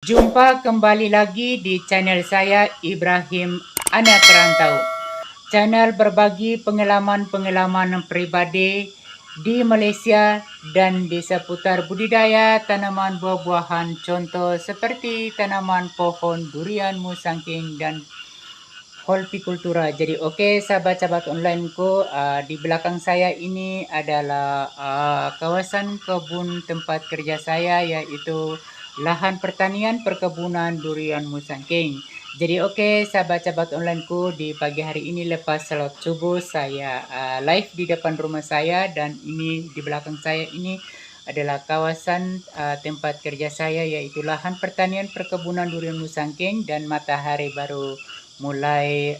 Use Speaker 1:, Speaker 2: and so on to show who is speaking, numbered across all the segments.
Speaker 1: Jumpa kembali lagi di channel saya Ibrahim Anak Rantau. Channel berbagi pengalaman-pengalaman pribadi di Malaysia dan di seputar budidaya tanaman buah-buahan, contoh seperti tanaman pohon durian, musangking dan hortikultura. Jadi sahabat-sahabat onlineku, di belakang saya ini adalah kawasan kebun tempat kerja saya, yaitu lahan pertanian perkebunan durian musangking. Jadi sahabat-sahabat onlineku, di pagi hari ini lepas salat subuh saya live di depan rumah saya, dan ini di belakang saya ini adalah kawasan tempat kerja saya, yaitu lahan pertanian perkebunan durian musangking, dan matahari baru mulai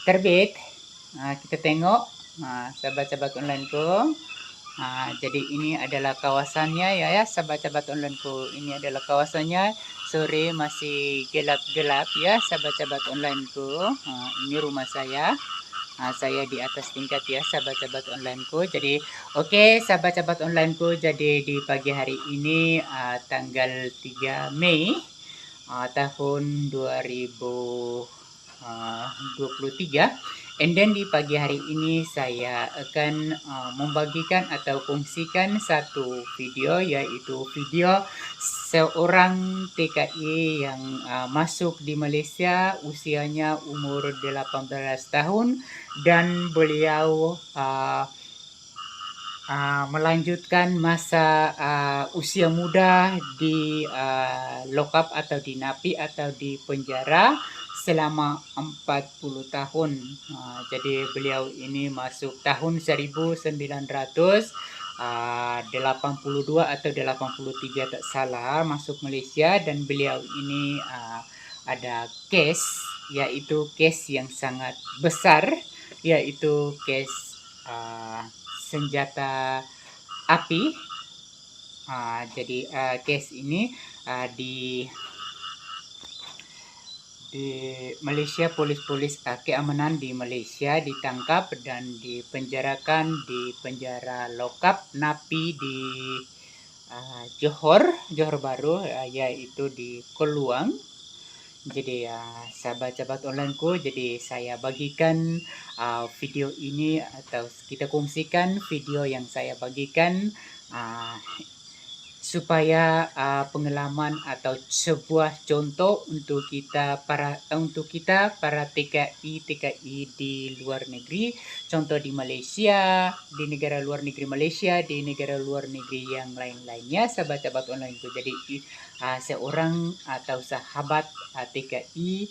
Speaker 1: terbit. Kita tengok sahabat-sahabat onlineku. Jadi ini adalah kawasannya ya sahabat-sahabat onlineku. Ini adalah kawasannya. Sore masih gelap-gelap ya sahabat-sahabat onlineku. Ini rumah saya. Saya di atas tingkat ya sahabat-sahabat onlineku. Jadi sahabat-sahabat onlineku, jadi di pagi hari ini tanggal 3 Mei tahun 2023. And then di pagi hari ini saya akan membagikan atau kongsikan satu video, yaitu video seorang TKI yang masuk di Malaysia, usianya umur 18 tahun, dan beliau melanjutkan masa usia muda di lock up atau di napi atau di penjara selama 40 tahun. Jadi beliau ini masuk tahun 1982 atau 83 tak salah, masuk Malaysia, dan beliau ini ada case, yaitu case yang sangat besar, yaitu case senjata api. Jadi case ini di Malaysia, polis-polis keamanan di Malaysia ditangkap dan dipenjarakan di penjara lokap napi di Johor Bahru, yaitu di Keluang. Jadi sahabat-sahabat onlineku, jadi saya bagikan video ini, atau kita kongsikan video yang saya bagikan supaya pengalaman atau sebuah contoh untuk kita para TKI di luar negeri, contoh di Malaysia, di negara luar negeri Malaysia, di negara luar negeri yang lain-lainnya sahabat-sahabat onlineku. Jadi seorang atau sahabat TKI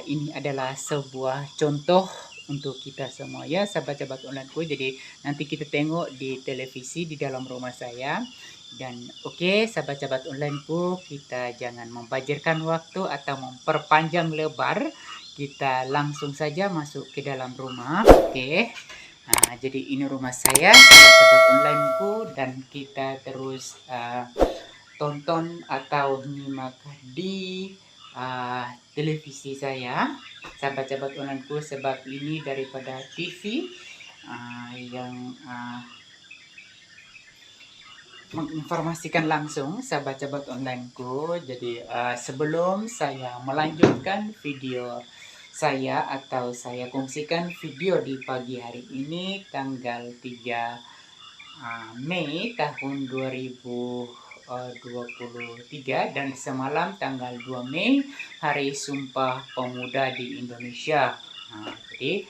Speaker 1: ini adalah sebuah contoh untuk kita semua ya sahabat-sahabat onlineku. Jadi nanti kita tengok di televisi di dalam rumah saya. Dan sahabat-sahabat onlineku, kita jangan membajirkan waktu atau memperpanjang lebar. Kita langsung saja masuk ke dalam rumah. Jadi ini rumah saya sahabat-sahabat onlineku, dan kita terus tonton atau nyimak di televisi saya sahabat-sahabat onlineku, sebab ini daripada TV yang menginformasikan langsung sahabat-sahabat onlineku. Jadi sebelum saya melanjutkan video saya atau saya kongsikan video di pagi hari ini tanggal 3 Mei tahun 2023, dan semalam tanggal 2 Mei Hari Sumpah Pemuda di Indonesia. Jadi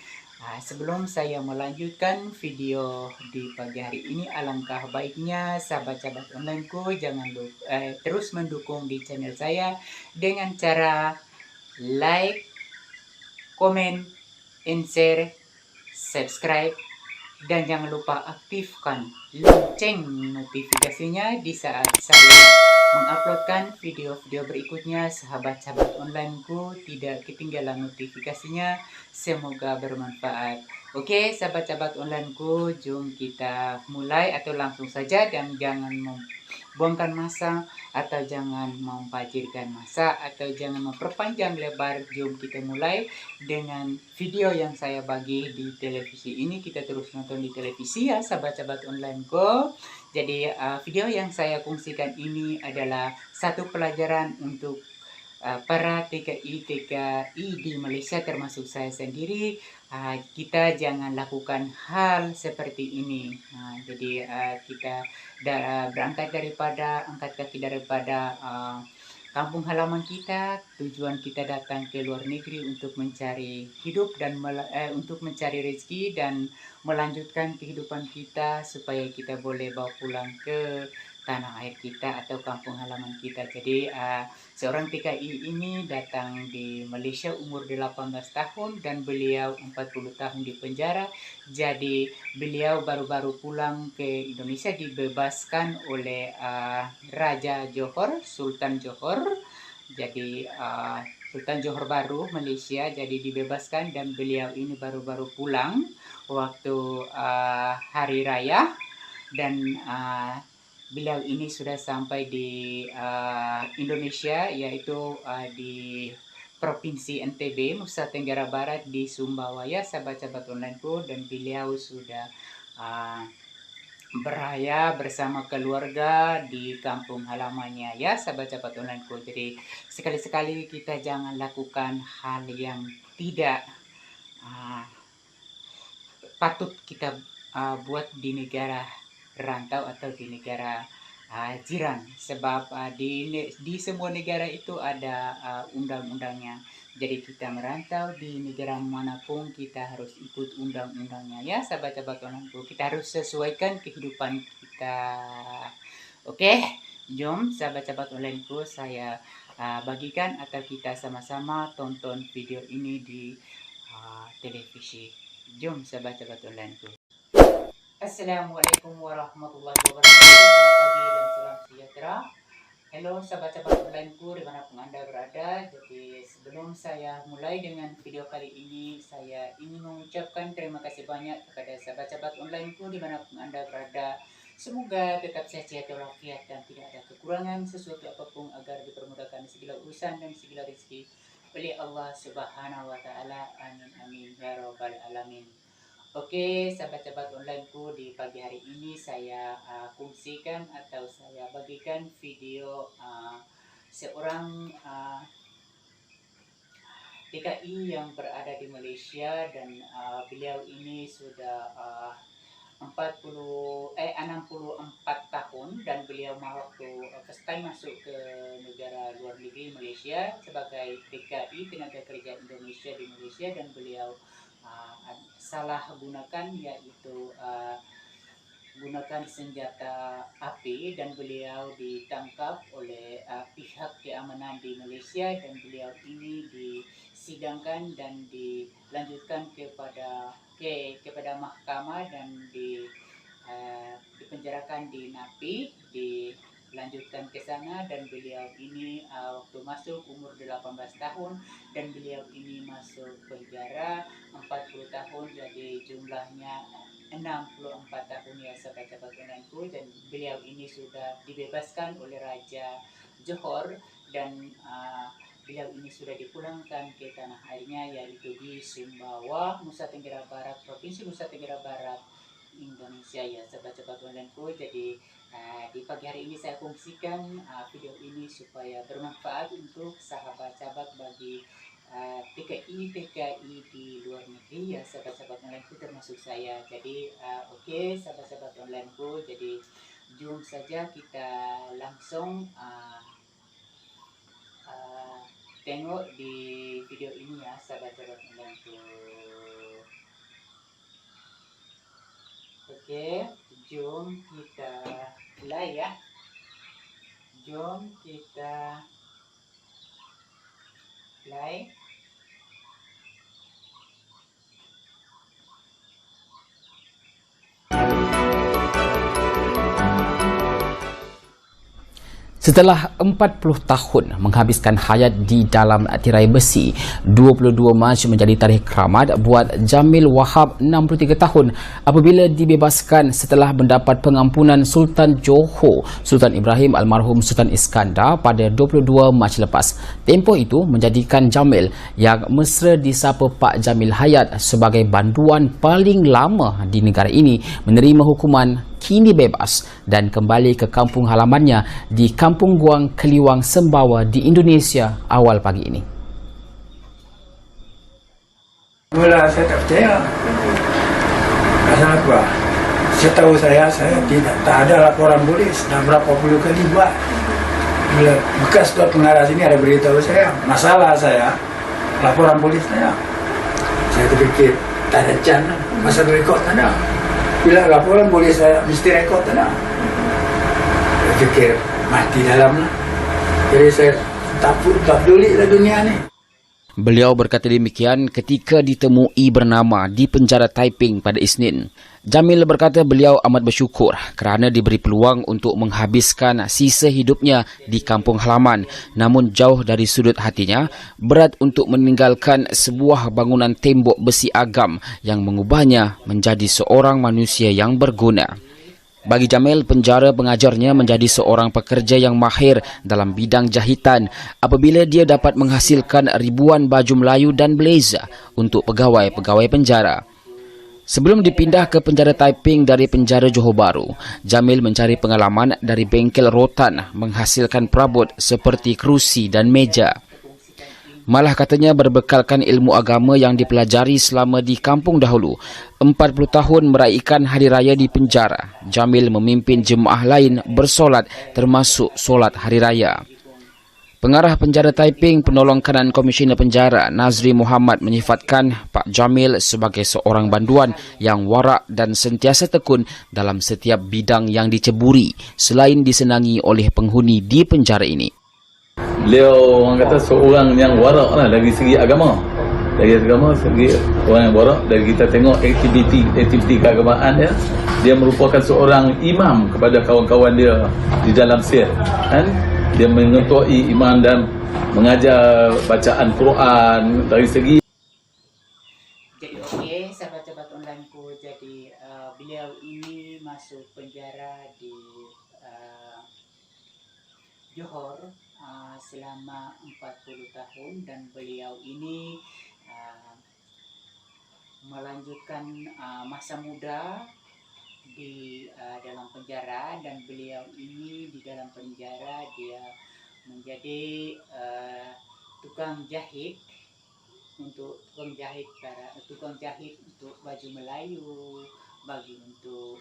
Speaker 1: sebelum saya melanjutkan video di pagi hari ini, alangkah baiknya sahabat-sahabat onlineku jangan lupa terus mendukung di channel saya dengan cara like, comment, and share, subscribe, dan jangan lupa aktifkan lonceng notifikasinya di saat saya menguploadkan video-video berikutnya. Sahabat-sahabat onlineku tidak ketinggalan notifikasinya. Semoga bermanfaat. Sahabat-sahabat onlineku, jom kita mulai atau langsung saja, dan jangan membuangkan masa atau jangan membajirkan masa atau jangan memperpanjang lebar. Jom kita mulai dengan video yang saya bagi di televisi ini. Kita terus nonton di televisi ya sahabat-sahabat onlineku. Jadi video yang saya kongsikan ini adalah satu pelajaran untuk para TKI di Malaysia termasuk saya sendiri. Kita jangan lakukan hal seperti ini. Jadi kita berangkat daripada angkat kaki daripada kampung halaman kita, tujuan kita datang ke luar negeri untuk mencari hidup dan untuk mencari rezeki dan melanjutkan kehidupan kita supaya kita boleh bawa pulang ke tanah air kita atau kampung halaman kita. Jadi seorang TKI ini datang di Malaysia umur 18 tahun dan beliau 40 tahun di penjara. Jadi beliau baru-baru pulang ke Indonesia, dibebaskan oleh Raja Johor, Sultan Johor. Jadi Sultan Johor baru Malaysia, jadi dibebaskan dan beliau ini baru-baru pulang waktu hari raya dan beliau ini sudah sampai di Indonesia, yaitu di Provinsi NTB, Nusa Tenggara Barat, di Sumbawaya, sahabat-sahabat onlineku, dan beliau sudah beraya bersama keluarga di kampung halamannya, ya sahabat-sahabat onlineku. Jadi sekali-sekali kita jangan lakukan hal yang tidak patut kita buat di negara rantau atau di negara jiran, sebab di semua negara itu ada undang-undangnya. Jadi kita merantau di negara manapun kita harus ikut undang-undangnya, ya sahabat-sahabat onlineku. Kita harus sesuaikan kehidupan kita. Oke, jom sahabat-sahabat onlineku, saya bagikan atau kita sama-sama tonton video ini di televisi. Jom sahabat-sahabat onlineku. Assalamualaikum warahmatullahi wabarakatuh. Selamat pagi dan salam sejahtera. Halo sahabat-sahabat onlineku dimanapun Anda berada. Jadi sebelum saya mulai dengan video kali ini, saya ingin mengucapkan terima kasih banyak kepada sahabat-sahabat onlineku dimanapun Anda berada. Semoga tetap sehat walafiat dan tidak ada kekurangan sesuatu apapun, agar dipermudahkan segala urusan dan segala rezeki oleh Allah Subhanahu wa taala. Amin amin ya rabbal alamin. Oke, sahabat-sahabat onlineku, di pagi hari ini saya kongsikan atau saya bagikan video seorang TKI yang berada di Malaysia, dan beliau ini sudah 64 tahun, dan beliau waktu first time masuk ke negara luar negeri Malaysia sebagai TKI, tenaga kerja Indonesia di Malaysia, dan beliau salah gunakan, yaitu gunakan senjata api, dan beliau ditangkap oleh pihak keamanan di Malaysia, dan beliau ini disidangkan dan dilanjutkan kepada mahkamah dan dipenjarakan di NAPI, dilanjutkan ke sana, dan beliau ini waktu masuk umur 18 tahun, dan beliau ini masuk penjara 40 tahun, jadi jumlahnya 64 tahun, ya sahabat-sahabat onlineku. Dan beliau ini sudah dibebaskan oleh Raja Johor, dan beliau ini sudah dipulangkan ke tanah airnya, yaitu di Sumbawa, Nusa Tenggara Barat, Provinsi Nusa Tenggara Barat, Indonesia, ya sahabat-sahabat onlineku. Jadi di pagi hari ini saya kongsikan video ini supaya bermanfaat untuk sahabat-sahabat bagi TKI di luar negeri, ya sahabat-sahabat onlineku, termasuk saya. Jadi oke, sahabat-sahabat onlineku, jadi jom saja kita langsung tengok di video ini, ya sahabat-sahabat onlineku. Oke, jom kita mulai, ya. Jom kita mulai.
Speaker 2: Setelah 40 tahun menghabiskan hayat di dalam tirai besi, 22 Mac menjadi tarikh keramat buat Jamil Wahab, 63 tahun, apabila dibebaskan setelah mendapat pengampunan Sultan Johor, Sultan Ibrahim almarhum Sultan Iskandar pada 22 Mac lepas. Tempoh itu menjadikan Jamil yang mesra disapa Pak Jamil Hayat sebagai banduan paling lama di negara ini menerima hukuman kini bebas dan kembali ke kampung halamannya di Kampung Guang, Keliwang, Sembawa di Indonesia awal pagi ini.
Speaker 3: Mula saya tak percaya. Pasal apa? Setahu saya tak ada laporan polis. Dah berapa puluh kali buat. Bila bekas Tuan Pengarah sini ada beritahu saya, masalah saya, laporan polis saya. Saya terfikir, tak ada can, masa rekod tak ada. Bila laporan polis saya, mesti rekod tak ada. Saya fikir, mati dalam lah. Jadi saya tak peduli lah dunia ni.
Speaker 2: Beliau berkata demikian ketika ditemui bernama di penjara Taiping pada Isnin. Jamil berkata beliau amat bersyukur kerana diberi peluang untuk menghabiskan sisa hidupnya di kampung halaman. Namun jauh dari sudut hatinya, berat untuk meninggalkan sebuah bangunan tembok besi agam yang mengubahnya menjadi seorang manusia yang berguna. Bagi Jamil, penjara pengajarnya menjadi seorang pekerja yang mahir dalam bidang jahitan apabila dia dapat menghasilkan ribuan baju Melayu dan blazer untuk pegawai-pegawai penjara. Sebelum dipindah ke penjara Taiping dari penjara Johor Bahru, Jamil mencari pengalaman dari bengkel rotan menghasilkan perabot seperti kerusi dan meja. Malah katanya berbekalkan ilmu agama yang dipelajari selama di kampung dahulu. 40 tahun meraihkan hari raya di penjara, Jamil memimpin jemaah lain bersolat termasuk solat hari raya. Pengarah penjara Taiping, penolong kanan Komisioner Penjara Nazri Muhammad menyifatkan Pak Jamil sebagai seorang banduan yang warak dan sentiasa tekun dalam setiap bidang yang diceburi selain disenangi oleh penghuni di penjara ini.
Speaker 4: Beliau orang kata seorang yang warak lah dari segi agama. Dari agama, segi orang yang warak. Dari kita tengok aktiviti keagamaan dia, dia merupakan seorang imam kepada kawan-kawan dia di dalam sel. Kan? Dia mengetuai iman dan mengajar bacaan Quran dari segi.
Speaker 1: Jadi okey, sahabat-sahabat onlineku, jadi beliau ini masuk penjara di Johor selama 40 tahun dan beliau ini melanjutkan masa muda di dalam penjara, dan beliau ini di dalam penjara dia menjadi tukang jahit untuk tukang jahit untuk baju Melayu, bagi untuk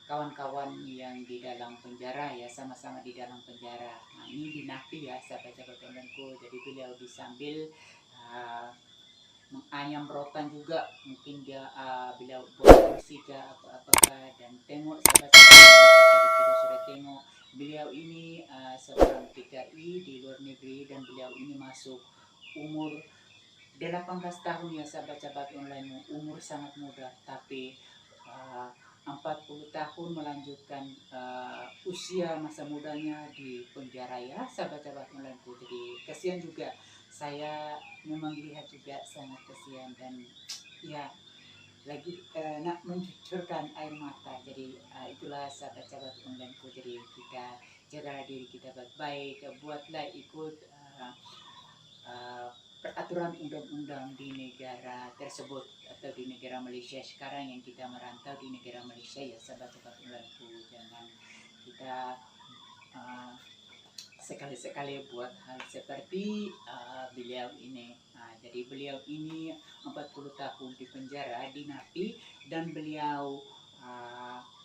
Speaker 1: kawan-kawan yang di dalam penjara, ya, sama-sama di dalam penjara. Nah, ini dinafi ya sahabat-sahabat onlineku. Jadi beliau disambil menganyam rotan juga, mungkin dia beliau buat kursi ke apa-apakah. Dan tengok sahabat-sahabat, tadi kita sudah tengok beliau ini seorang TKI di luar negeri, dan beliau ini masuk umur 18 tahun ya sahabat-sahabat online, umur sangat muda, tapi 40 tahun melanjutkan usia masa mudanya di penjara ya sahabat-sahabat onlineku. Jadi kasihan juga, saya memang lihat juga sangat kasihan, dan ya lagi nak mencucurkan air mata. Jadi itulah sahabat-sahabat onlineku. Jadi kita jaga diri kita baik-baik, buatlah ikut peraturan undang-undang di negara tersebut atau di negara Malaysia sekarang yang kita merantau di negara Malaysia ya sahabat-sahabat onlineku. Jangan kita sekali-sekali buat hal seperti beliau ini. Jadi beliau ini 40 tahun di penjara di Napi, dan beliau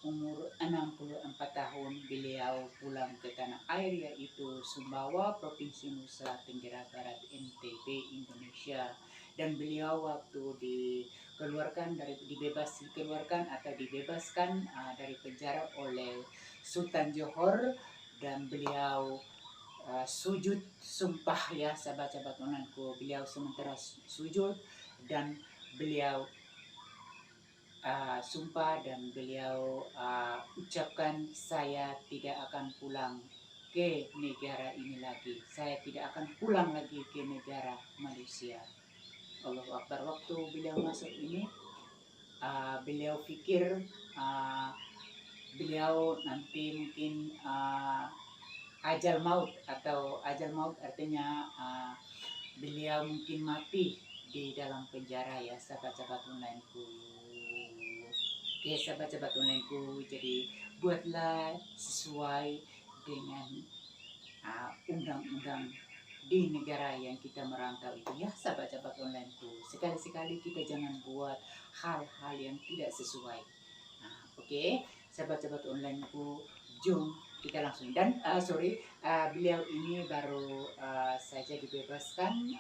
Speaker 1: umur 64 tahun beliau pulang ke tanah air, yaitu Sumbawa, Provinsi Nusa Tenggara Barat, NTB, Indonesia. Dan beliau waktu dibebaskan dari penjara oleh Sultan Johor, dan beliau sujud sumpah ya sahabat-sahabat onlineku. Beliau sementara sujud dan beliau sumpah, dan beliau ucapkan, saya tidak akan pulang ke negara ini lagi, saya tidak akan pulang lagi ke negara Malaysia. Allahu Akbar. Waktu beliau masuk ini beliau fikir beliau nanti mungkin ajal maut artinya beliau mungkin mati di dalam penjara ya sahabat-sahabat onlineku. Oke, sahabat-sahabat onlineku, jadi buatlah sesuai dengan undang-undang di negara yang kita merantau itu ya, sahabat-sahabat onlineku. Sekali-sekali kita jangan buat hal-hal yang tidak sesuai. Oke, sahabat-sahabat onlineku, jom kita langsung. Dan beliau ini baru saja dibebaskan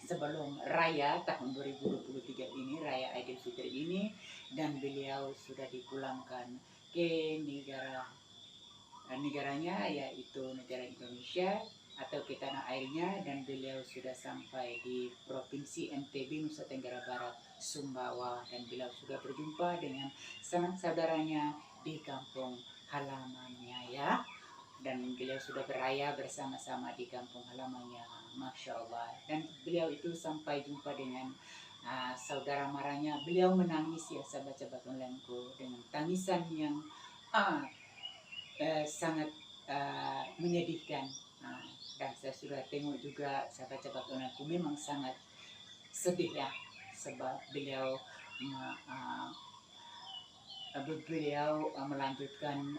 Speaker 1: sebelum Raya tahun 2023 ini, Raya Idul Fitri ini, dan beliau sudah dipulangkan ke negaranya, yaitu negara Indonesia atau ke tanah airnya, dan beliau sudah sampai di Provinsi NTB, Nusa Tenggara Barat, Sumbawa, dan beliau sudah berjumpa dengan sanak saudaranya di kampung halamannya ya. Dan beliau sudah beraya bersama-sama di kampung halamannya, Masya Allah. Dan beliau itu sampai jumpa dengan saudara marahnya. Beliau menangis ya, sahabat-sahabat onlineku, dengan tangisan yang sangat menyedihkan. Dan saya sudah tengok juga, sahabat-sahabat onlineku, memang sangat sedih ya, sebab beliau melanjutkan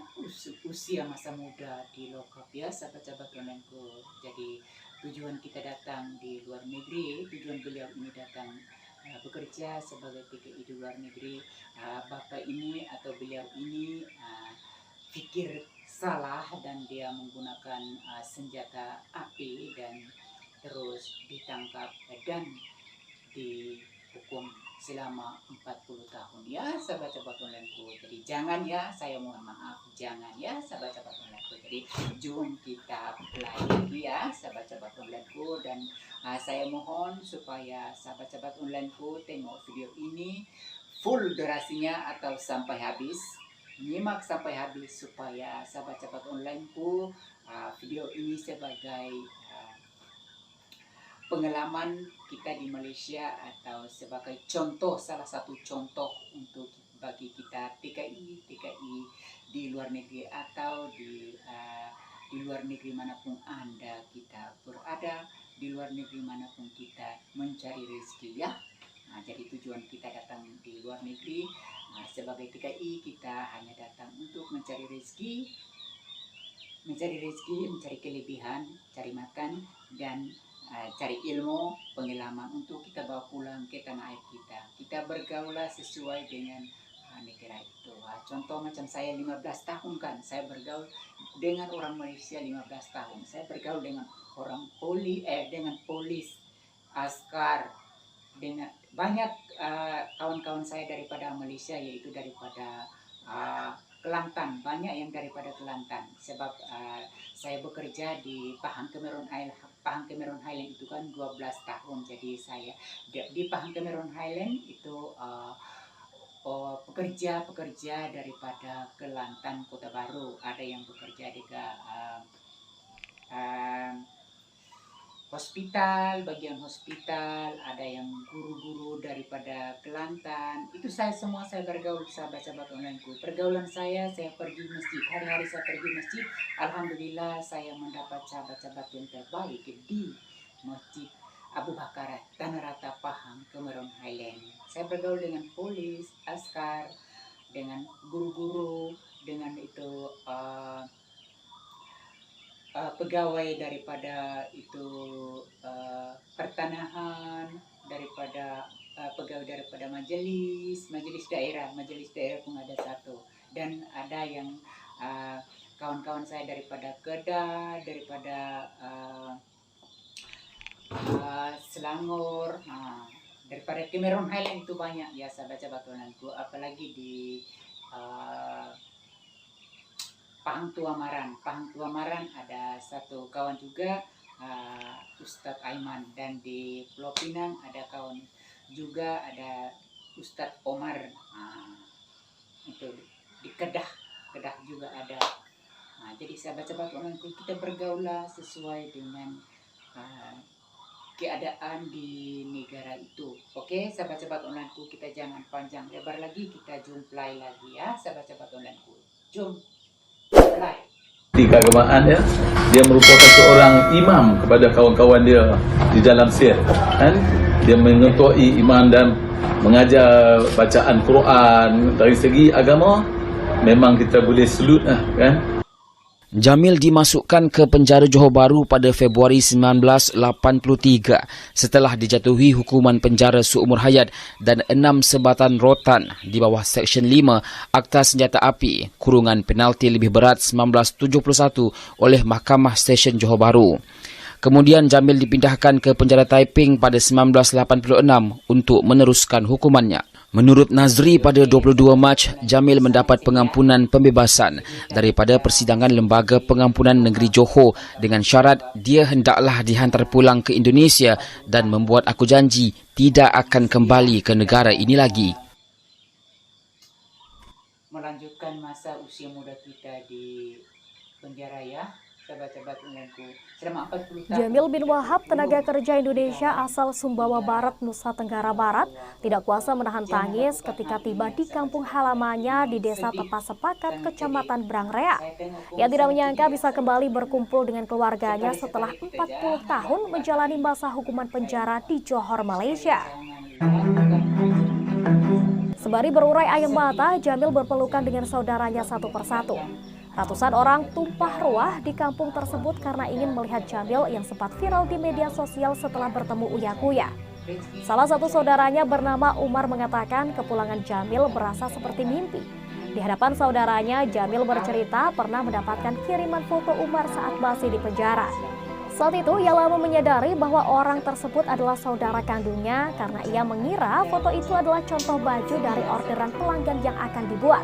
Speaker 1: usia masa muda di lokap ya, sahabat-sahabat onlineku. Jadi tujuan kita datang di luar negeri, tujuan beliau ini datang bekerja sebagai TKI di luar negeri. Bapak ini atau beliau ini pikir salah dan dia menggunakan senjata api dan terus ditangkap dan dihukum selama 40 tahun ya, sahabat-sahabat onlineku. Jadi jangan ya, saya mohon maaf, jangan ya, sahabat-sahabat onlineku. Jadi jom kita pelajari ya, sahabat-sahabat onlineku. Dan saya mohon supaya sahabat-sahabat onlineku tengok video ini full durasinya atau sampai habis, nyimak sampai habis, supaya sahabat-sahabat onlineku video ini sebagai pengalaman kita di Malaysia atau sebagai contoh, salah satu contoh untuk bagi kita TKI di luar negeri atau di luar negeri manapun Anda kita berada, di luar negeri manapun kita mencari rezeki ya. Jadi tujuan kita datang di luar negeri sebagai TKI, kita hanya datang untuk mencari rezeki, mencari kelebihan, cari makan, dan cari ilmu, pengalaman untuk kita bawa pulang ke tanah air kita. Kita bergaulah sesuai dengan negara itu. Contoh macam saya 15 tahun kan, saya bergaul dengan orang Malaysia 15 tahun. Saya bergaul dengan orang dengan polis, askar, dengan banyak kawan-kawan saya daripada Malaysia, yaitu daripada Kelantan, banyak yang daripada Kelantan. Sebab saya bekerja di Pahang Cameron Highland itu kan 12 tahun. Jadi saya di Pahang Cameron Highland itu pekerja daripada Kelantan Kota Baru. Ada yang bekerja di hospital, bagian hospital, ada yang guru-guru daripada Kelantan. Itu saya bergaul, sahabat-sahabat onlineku. Pergaulan saya pergi masjid, hari-hari saya pergi masjid. Alhamdulillah saya mendapat sahabat-sahabat yang terbaik di Masjid Abu Bakar Tanah Rata Pahang Cameron Highland. Saya bergaul dengan polis, askar, dengan guru-guru, dengan itu pegawai daripada itu pertanahan, daripada pegawai daripada majelis daerah pun ada satu. Dan ada yang kawan-kawan saya daripada Kedah, daripada Selangor, daripada Cameron Highland itu banyak ya, sahabat-sahabat onlineku. Apalagi di Pahang Tua Maran ada satu kawan juga, Ustadz Aiman. Dan di Pulau Pinang ada kawan juga, ada Ustadz Omar. Itu di Kedah juga ada. Jadi sahabat-sahabat onlineku, kita bergaulah sesuai dengan keadaan di negara itu. Oke, sahabat-sahabat onlineku, kita jangan panjang lebar lagi, kita jumpai lagi ya, sahabat-sahabat onlineku. Jom.
Speaker 4: Di keagamaan ya, dia merupakan seorang imam kepada kawan-kawan dia di dalam sir, kan? Dia mengetuai imam dan mengajar bacaan Quran. Dari segi agama memang kita boleh salute lah kan.
Speaker 2: Jamil dimasukkan ke penjara Johor Bahru pada Februari 1983 setelah dijatuhi hukuman penjara seumur hayat dan 6 sebatan rotan di bawah Seksyen 5 Akta Senjata Api kurungan penalti lebih berat 1971 oleh Mahkamah Stesen Johor Bahru. Kemudian Jamil dipindahkan ke penjara Taiping pada 1986 untuk meneruskan hukumannya. Menurut Nazri, pada 22 Mac, Jamil mendapat pengampunan pembebasan daripada Persidangan Lembaga Pengampunan Negeri Johor dengan syarat dia hendaklah dihantar pulang ke Indonesia dan membuat aku janji tidak akan kembali ke negara ini lagi.
Speaker 1: Melanjutkan masa usia muda kita di penjara ya, sahabat-sahabat undanganku. Selama 40 tahun.
Speaker 5: Jamil bin Wahab, tenaga kerja Indonesia asal Sumbawa Barat, Nusa Tenggara Barat, tidak kuasa menahan tangis ketika tiba di kampung halamannya di Desa Tepas Sepakat, Kecamatan Brangrea. Ia tidak menyangka bisa kembali berkumpul dengan keluarganya setelah 40 tahun menjalani masa hukuman penjara di Johor, Malaysia. Sembari berurai air mata, Jamil berpelukan dengan saudaranya satu persatu. Ratusan orang tumpah ruah di kampung tersebut karena ingin melihat Jamil yang sempat viral di media sosial setelah bertemu uya-kuya. Salah satu saudaranya bernama Umar mengatakan kepulangan Jamil berasa seperti mimpi. Di hadapan saudaranya, Jamil bercerita pernah mendapatkan kiriman foto Umar saat masih di penjara. Saat itu, ia lama menyadari bahwa orang tersebut adalah saudara kandungnya karena ia mengira foto itu adalah contoh baju dari orderan pelanggan yang akan dibuat.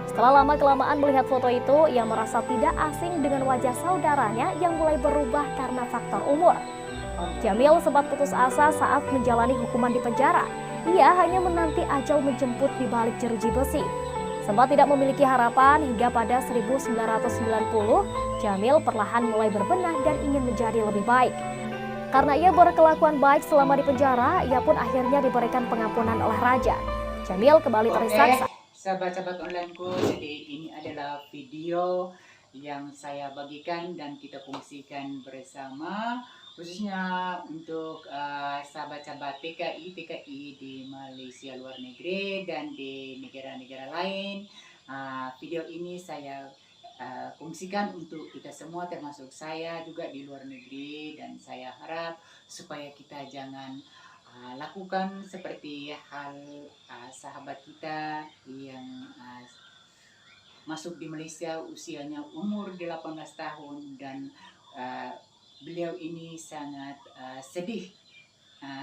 Speaker 5: Setelah lama-kelamaan melihat foto itu, ia merasa tidak asing dengan wajah saudaranya yang mulai berubah karena faktor umur. Jamil sempat putus asa saat menjalani hukuman di penjara. Ia hanya menanti ajal menjemput di balik jeruji besi. Sempat tidak memiliki harapan hingga pada 1990, Jamil perlahan mulai berbenah dan ingin menjadi lebih baik. Karena ia berkelakuan baik selama di penjara, ia pun akhirnya diberikan pengampunan oleh raja. Jamil kembali terisak.
Speaker 1: Sahabat-sahabat onlineku, jadi ini adalah video yang saya bagikan dan kita fungsikan bersama, khususnya untuk sahabat-sahabat TKI di Malaysia luar negeri dan di negara-negara lain. Video ini saya fungsikan untuk kita semua, termasuk saya juga di luar negeri, dan saya harap supaya kita jangan lakukan seperti hal sahabat kita yang masuk di Malaysia usianya umur 18 tahun dan beliau ini sangat sedih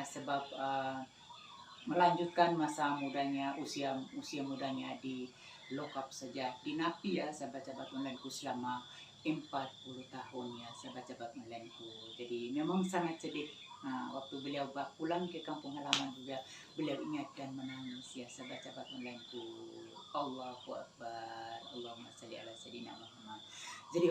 Speaker 1: sebab melanjutkan masa mudanya, usia mudanya di lokap saja, di napi ya sahabat-sahabat onlineku selama 40 tahun ya sahabat-sahabat onlineku. Jadi memang sangat sedih. Waktu beliau pulang ke kampung halaman juga beliau ingat dan menangis ya sahabat-sahabat onlineku. Allahu Akbar, Allahumma salli ala sayyidina Muhammad. Jadi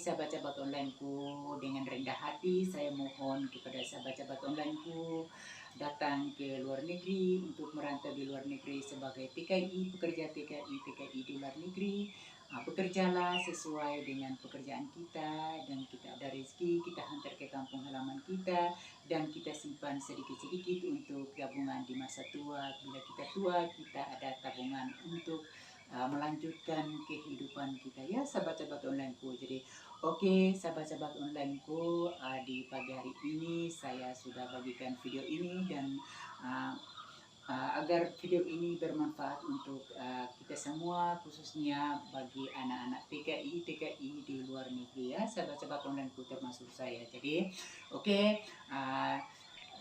Speaker 1: sahabat-sahabat onlineku, dengan rendah hati saya mohon kepada sahabat-sahabat onlineku datang ke luar negeri untuk merantau di luar negeri sebagai TKI, pekerja TKI di luar negeri. Bekerjalah sesuai dengan pekerjaan kita, dan kita ada rezeki kita hantar ke kampung halaman kita dan kita simpan sedikit-sedikit untuk gabungan di masa tua. Bila kita tua, kita ada tabungan untuk melanjutkan kehidupan kita ya sahabat-sahabat onlineku. Jadi sahabat-sahabat onlineku, di pagi hari ini saya sudah bagikan video ini dan agar video ini bermanfaat untuk kita semua, khususnya bagi anak-anak TKI di luar negeri ya sahabat-sahabat onlineku termasuk saya. Jadi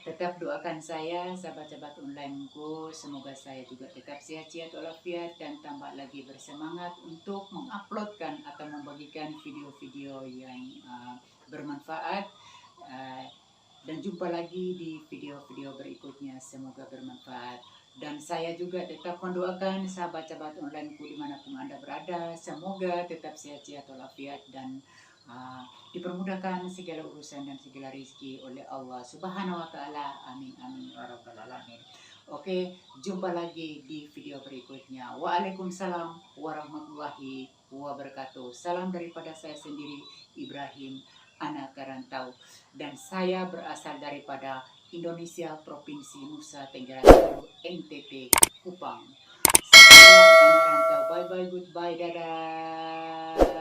Speaker 1: tetap doakan saya sahabat-sahabat onlineku, semoga saya juga tetap sehat-sehat walafiat dan tambah lagi bersemangat untuk menguploadkan atau membagikan video-video yang bermanfaat. Dan jumpa lagi di video-video berikutnya, semoga bermanfaat. Dan saya juga tetap mendoakan sahabat-sahabat onlineku dimanapun Anda berada, semoga tetap sehat-sehat walafiat dan dipermudahkan segala urusan dan segala rezeki oleh Allah Subhanahu wa Ta'ala. Amin amin ya rabbal alamin. Jumpa lagi di video berikutnya. Waalaikumsalam warahmatullahi wabarakatuh. Salam daripada saya sendiri, Ibrahim, anak Karantau, dan saya berasal daripada Indonesia Provinsi Nusa Tenggara Timur NTT Kupang. Sekian anak rantau, bye bye, goodbye, dadah.